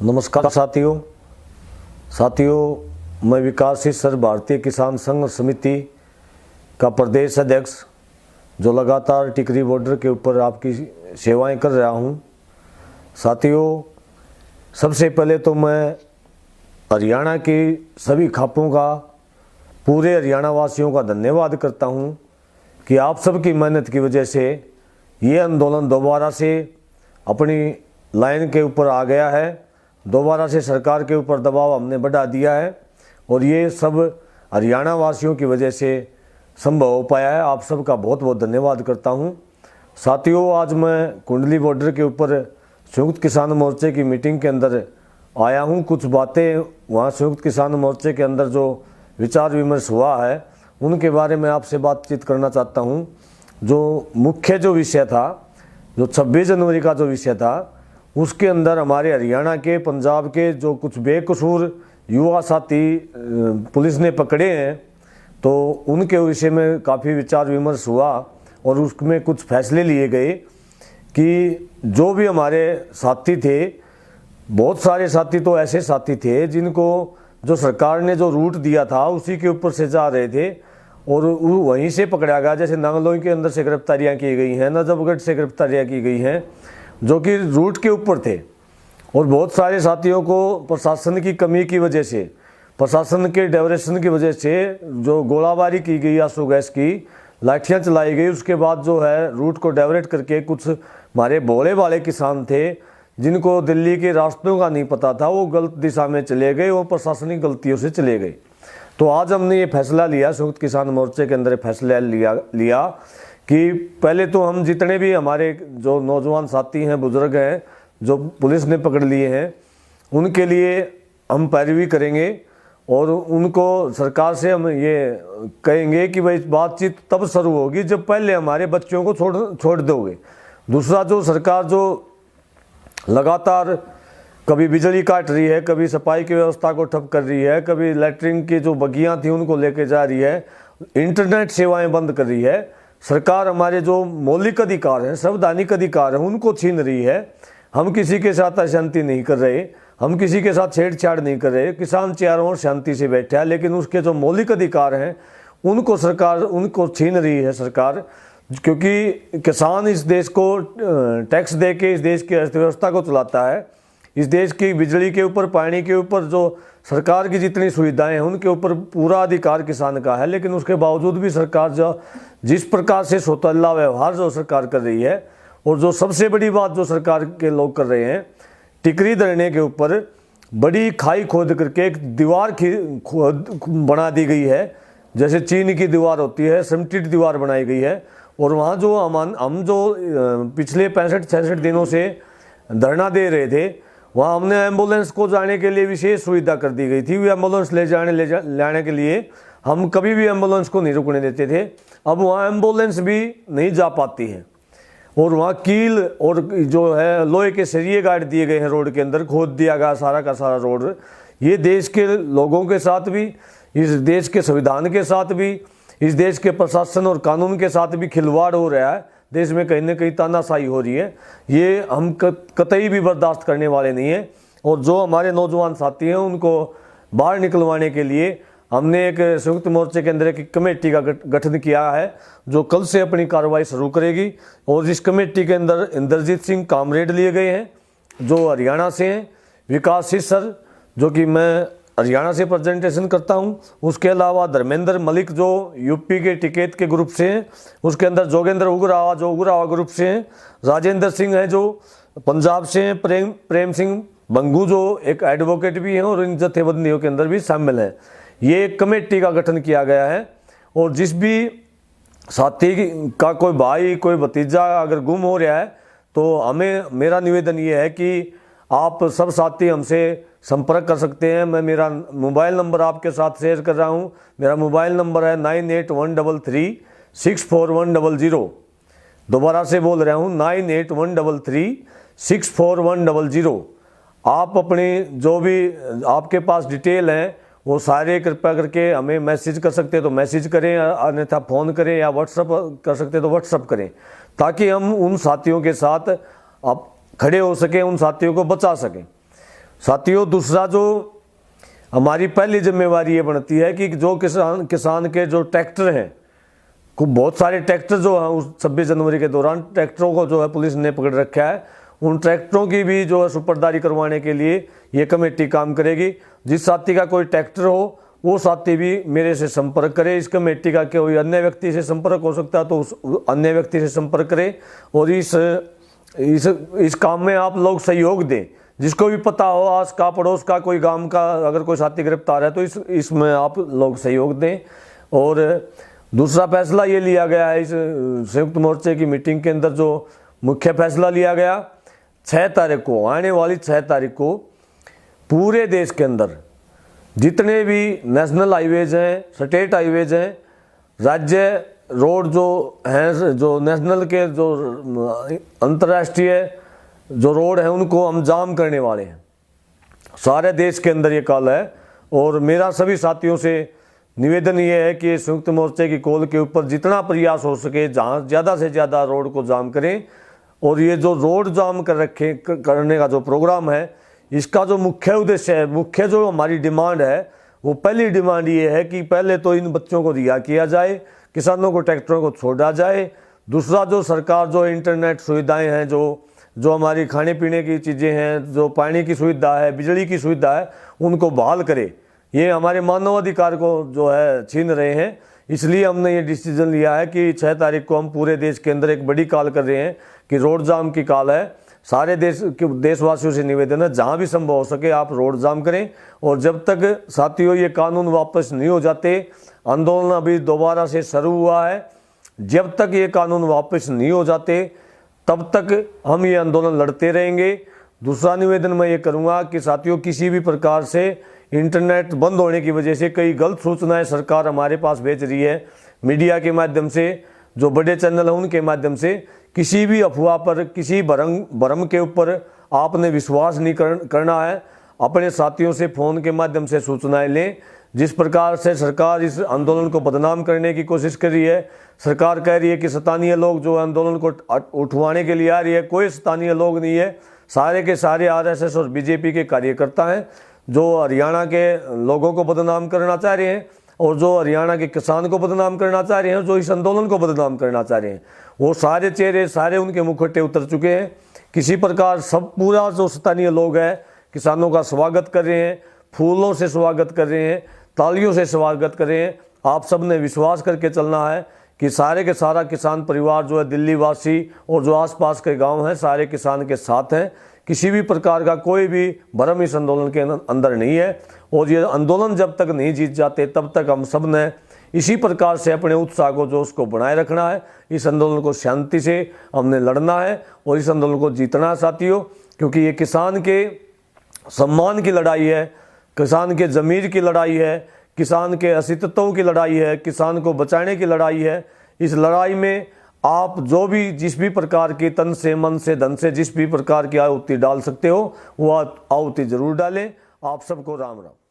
नमस्कार साथियों, मैं विकासशील सर भारतीय किसान संघ समिति का प्रदेश अध्यक्ष जो लगातार टिकरी बॉर्डर के ऊपर आपकी सेवाएं कर रहा हूं। साथियों, सबसे पहले तो मैं हरियाणा की सभी खापों का, पूरे हरियाणा वासियों का धन्यवाद करता हूं कि आप सबकी मेहनत की वजह से ये आंदोलन दोबारा से अपनी लाइन के ऊपर आ गया है। दोबारा से सरकार के ऊपर दबाव हमने बढ़ा दिया है और ये सब हरियाणा वासियों की वजह से संभव हो पाया है। आप सबका बहुत बहुत धन्यवाद करता हूं। साथियों, आज मैं कुंडली बॉर्डर के ऊपर संयुक्त किसान मोर्चे की मीटिंग के अंदर आया हूं। कुछ बातें वहां संयुक्त किसान मोर्चे के अंदर जो विचार विमर्श हुआ है उनके बारे में आपसे बातचीत करना चाहता हूं। जो मुख्य जो विषय था, जो 26 जनवरी का जो विषय था, उसके अंदर हमारे हरियाणा के, पंजाब के जो कुछ बेकसूर युवा साथी पुलिस ने पकड़े हैं, तो उनके विषय में काफ़ी विचार विमर्श हुआ और उसमें कुछ फैसले लिए गए कि जो भी हमारे साथी थे, बहुत सारे साथी तो ऐसे साथी थे जिनको जो सरकार ने जो रूट दिया था उसी के ऊपर से जा रहे थे और वहीं से पकड़ा गया। जैसे नांगलोई के अंदर से गिरफ्तारियाँ की गई हैं, नजफगढ़ से गिरफ्तारियाँ की गई हैं जो कि रूट के ऊपर थे। और बहुत सारे साथियों को प्रशासन की कमी की वजह से, प्रशासन के डायवर्शन की वजह से जो गोलाबारी की गई, आंसू गैस की लाठियाँ चलाई गई, उसके बाद जो है रूट को डाइवर्ट करके कुछ हमारे भोले वाले किसान थे जिनको दिल्ली के रास्तों का नहीं पता था, वो गलत दिशा में चले गए, वो प्रशासनिक गलतियों से चले गए। तो आज हमने ये फैसला लिया, संयुक्त किसान मोर्चे के अंदर फैसला लिया कि पहले तो हम जितने भी हमारे जो नौजवान साथी हैं, बुजुर्ग हैं, जो पुलिस ने पकड़ लिए हैं, उनके लिए हम पैरवी करेंगे और उनको सरकार से हम ये कहेंगे कि भाई बातचीत तब शुरू होगी जब पहले हमारे बच्चों को छोड़ दोगे। दूसरा, जो सरकार जो लगातार कभी बिजली काट रही है, कभी सफाई की व्यवस्था को ठप कर रही है, कभी लैट्रिन की जो बगियां थी उनको लेके जा रही है, इंटरनेट सेवाएं बंद कर रही है, सरकार हमारे जो मौलिक अधिकार हैं, संवैधानिक अधिकार हैं, उनको छीन रही है। हम किसी के साथ अशांति नहीं कर रहे, हम किसी के साथ छेड़छाड़ नहीं कर रहे, किसान चारों ओर शांति से बैठा है, लेकिन उसके जो मौलिक अधिकार हैं उनको सरकार उनको छीन रही है सरकार। क्योंकि किसान इस देश को टैक्स दे के इस देश की अर्थव्यवस्था को चलाता है। इस देश की बिजली के ऊपर, पानी के ऊपर, जो सरकार की जितनी सुविधाएं हैं उनके ऊपर पूरा अधिकार किसान का है। लेकिन उसके बावजूद भी सरकार जो जिस प्रकार से सौतेला व्यवहार जो सरकार कर रही है, और जो सबसे बड़ी बात जो सरकार के लोग कर रहे हैं, टिकरी धरने के ऊपर बड़ी खाई खोद करके एक दीवार बना दी गई है, जैसे चीन की दीवार होती है, सिमेंटेड दीवार बनाई गई है। और वहाँ जो हम जो पिछले 65-66 दिनों से धरना दे रहे थे, वहाँ हमने एम्बुलेंस को जाने के लिए विशेष सुविधा कर दी गई थी। वो एम्बुलेंस लाने के लिए हम कभी भी एम्बुलेंस को नहीं रुकने देते थे। अब वहाँ एम्बुलेंस भी नहीं जा पाती है और वहाँ कील और जो है लोहे के सरिये गाड़ दिए गए हैं, रोड के अंदर खोद दिया गया सारा का सारा रोड। ये देश के लोगों के साथ भी, इस देश के संविधान के साथ भी, इस देश के प्रशासन और कानून के साथ भी खिलवाड़ हो रहा है। देश में कहीं ना कहीं तानाशाही हो रही है। ये हम कतई भी बर्दाश्त करने वाले नहीं हैं। और जो हमारे नौजवान साथी हैं उनको बाहर निकलवाने के लिए हमने एक संयुक्त मोर्चे के अंदर एक कमेटी का गठन किया है जो कल से अपनी कार्रवाई शुरू करेगी। और इस कमेटी के अंदर इंद्रजीत सिंह कामरेड लिए गए हैं जो हरियाणा से हैं, विकासशील सर जो कि मैं हरियाणा से प्रेजेंटेशन करता हूं, उसके अलावा धर्मेंद्र मलिक जो यूपी के टिकैत के ग्रुप से हैं, उसके अंदर जोगेंद्र उगरावा जो उगरावा ग्रुप से हैं, राजेंद्र सिंह हैं जो पंजाब से हैं, प्रेम सिंह बंगू जो एक एडवोकेट भी हैं और इन जथेबंदियों के अंदर भी शामिल हैं। ये एक कमेटी का गठन किया गया है और जिस भी साथी का कोई भाई, कोई भतीजा अगर गुम हो रहा है तो हमें, मेरा निवेदन ये है कि आप सब साथी हमसे संपर्क कर सकते हैं। मैं मेरा मोबाइल नंबर आपके साथ शेयर कर रहा हूं। मेरा मोबाइल नंबर है 9813364100। दोबारा से बोल रहा हूं, 9813364100। आप अपनी जो भी आपके पास डिटेल हैं वो सारे कृपया करके हमें मैसेज कर सकते हैं तो मैसेज करें, अन्यथा फ़ोन करें, या व्हाट्सअप कर सकते हैं तो व्हाट्सअप करें, ताकि हम उन साथियों के साथ आप खड़े हो सकें, उन साथियों को बचा सकें। साथियों, दूसरा जो हमारी पहली जिम्मेवारी ये बनती है कि जो किसान के जो ट्रैक्टर हैं, को बहुत सारे ट्रैक्टर जो हैं उस 26 जनवरी के दौरान ट्रैक्टरों को जो है पुलिस ने पकड़ रखा है, उन ट्रैक्टरों की भी जो है सुपुर्दारी करवाने के लिए ये कमेटी काम करेगी। जिस साथी का कोई ट्रैक्टर हो वो साथी भी मेरे से संपर्क करे। इस कमेटी का कोई अन्य व्यक्ति से संपर्क हो सकता है तो उस अन्य व्यक्ति से संपर्क करे और इस काम में आप लोग सहयोग दें। जिसको भी पता हो आस का पड़ोस का कोई गांव का अगर कोई साथी गिरफ्तार है तो इसमें आप लोग सहयोग दें। और दूसरा फैसला ये लिया गया है इस संयुक्त मोर्चे की मीटिंग के अंदर, जो मुख्य फैसला लिया गया 6 तारीख को, आने वाली 6 तारीख को पूरे देश के अंदर जितने भी नेशनल हाईवेज हैं, स्टेट हाईवेज हैं, राज्य रोड जो हैं, जो नेशनल के जो अंतर्राष्ट्रीय जो रोड हैं उनको हम जाम करने वाले हैं। सारे देश के अंदर ये कॉल है और मेरा सभी साथियों से निवेदन ये है कि संयुक्त मोर्चे की कॉल के ऊपर जितना प्रयास हो सके जहाँ ज़्यादा से ज़्यादा रोड को जाम करें। और ये जो रोड जाम करने का जो प्रोग्राम है, इसका जो मुख्य उद्देश्य है, मुख्य जो हमारी डिमांड है, वो पहली डिमांड ये है कि पहले तो इन बच्चों को रिहा किया जाए, किसानों को ट्रैक्टरों को छोड़ा जाए। दूसरा, जो सरकार जो इंटरनेट सुविधाएं हैं, जो हमारी खाने पीने की चीज़ें हैं, जो पानी की सुविधा है, बिजली की सुविधा है, उनको बहाल करे। ये हमारे मानवाधिकार को जो है छीन रहे हैं। इसलिए हमने ये डिसीजन लिया है कि 6 तारीख को हम पूरे देश के अंदर एक बड़ी कॉल कर रहे हैं कि रोड जाम की कॉल है। सारे देशवासियों से निवेदन है जहाँ भी संभव हो सके आप रोड जाम करें। और जब तक साथियों ये कानून वापस नहीं हो जाते, आंदोलन अभी दोबारा से शुरू हुआ है, जब तक ये कानून वापस नहीं हो जाते तब तक हम ये आंदोलन लड़ते रहेंगे। दूसरा निवेदन मैं ये करूँगा कि साथियों, किसी भी प्रकार से इंटरनेट बंद होने की वजह से कई गलत सूचनाएं सरकार हमारे पास भेज रही है, मीडिया के माध्यम से, जो बड़े चैनल हैं उनके माध्यम से, किसी भी अफवाह पर, किसी भ्रम के ऊपर आपने विश्वास नहीं करना है। अपने साथियों से फ़ोन के माध्यम से सूचनाएं लें। जिस प्रकार से सरकार इस आंदोलन को बदनाम करने की कोशिश कर रही है, सरकार कह रही है कि स्थानीय लोग जो आंदोलन को उठवाने के लिए आ रही है, कोई स्थानीय लोग नहीं है, सारे के सारे आरएसएस और बीजेपी के कार्यकर्ता हैं जो हरियाणा के लोगों को बदनाम करना चाह रहे हैं और जो हरियाणा के किसान को बदनाम करना चाह रहे हैं, जो इस आंदोलन को बदनाम करना चाह रहे हैं। वो सारे चेहरे, सारे उनके मुखौटे उतर चुके हैं। किसी प्रकार सब पूरा जो स्थानीय लोग हैं किसानों का स्वागत कर रहे हैं, फूलों से स्वागत कर रहे हैं, तालियों से स्वागत कर रहे हैं। आप सब ने विश्वास करके चलना है कि सारे के सारा किसान परिवार जो है, दिल्ली वासी और जो आसपास के गांव हैं, सारे किसान के साथ हैं। किसी भी प्रकार का कोई भी भ्रम इस आंदोलन के अंदर नहीं है। और ये आंदोलन जब तक नहीं जीत जाते तब तक हम सब ने इसी प्रकार से अपने उत्साह को, जोश को बनाए रखना है। इस आंदोलन को शांति से हमने लड़ना है और इस आंदोलन को जीतना है साथियों, क्योंकि ये किसान के सम्मान की लड़ाई है, किसान के ज़मीर की लड़ाई है, किसान के अस्तित्व की लड़ाई है, किसान को बचाने की लड़ाई है। इस लड़ाई में आप जो भी जिस भी प्रकार की तन से, मन से, धन से जिस भी प्रकार की आहुति डाल सकते हो वो आहुति जरूर डालें। आप सबको राम राम।